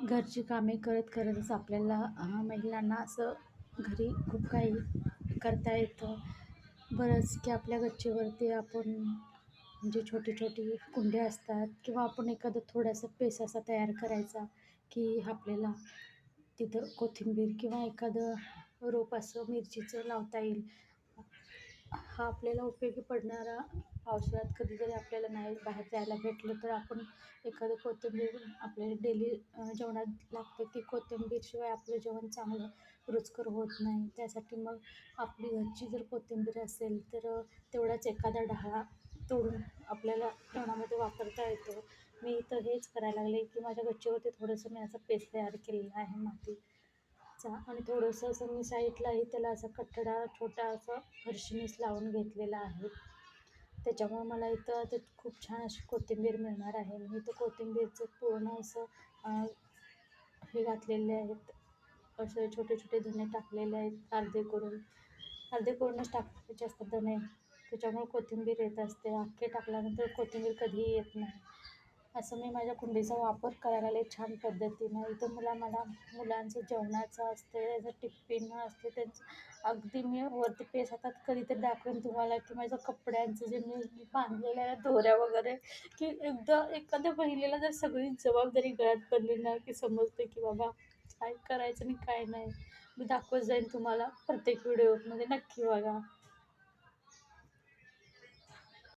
घरची कामे करत करतच आपल्याला महिलांना असं घरी खूप काही करता येतं. बरंच की आपल्या गच्चीवरती आपण म्हणजे छोटी छोटी कुंड्या असतात किंवा आपण एखादं थोडासा पेस असा तयार करायचा की आपल्याला तिथं कोथिंबीर किंवा एखादं रोप असं मिरचीचं लावता येईल. हा आपल्याला उपयोगी पडणारा पावसाळ्यात कधीतरी आपल्याला नाही बाहेर जायला भेटलं तर आपण एखादं कोथिंबीर आपल्याला डेली जेवणात लागतं की कोथिंबीरशिवाय आपलं जेवण चांगलं रुचकर होत नाही. त्यासाठी मग आपली घरची जर कोथिंबीर असेल तर तेवढाच एखादा डहाळा तोडून आपल्याला जेवणामध्ये वापरता येतो. मी इथं हेच करायला लागले की माझ्या गच्चीवरती थोडंसं मी असा पेस्ट तयार केलेला आहे मातीचा आणि थोडंसं असं मी साईडलाही त्याला असा कठडा छोटा असा फरशीनीस लावून घेतलेला आहे. त्याच्यामुळे मला इथं ते खूप छान अशी कोथिंबीर मिळणार आहे. मी इथं कोथिंबीरचं पूर्ण असं हे घातलेले आहेत. असे छोटे छोटे धने टाकलेले आहेत अर्धे करूनच टाकायचे असतात धने. त्याच्यामुळे कोथिंबीर येत असते. अख्खे टाकल्यानंतर कोथिंबीर कधीही येत नाही. असं मी माझ्या कुंडीचा वापर करायला लागले छान पद्धतीनं. इथं मला मुलांचं जेवणाचं असते, त्याचं टिफिन असते त्यांचं. अगदी मी वरती पेज हातात कधीतरी दाखवेन तुम्हाला की माझ्या कपड्यांचं जे मी बांधलेल्या आहे दोऱ्या वगैरे की एखाद्या महिलेला जर सगळी जबाबदारी गळ्यात पडली ना की समजते की बाबा काय करायचं आणि काय नाही. मी दाखवत जाईन तुम्हाला प्रत्येक व्हिडिओमध्ये. नक्की बघा.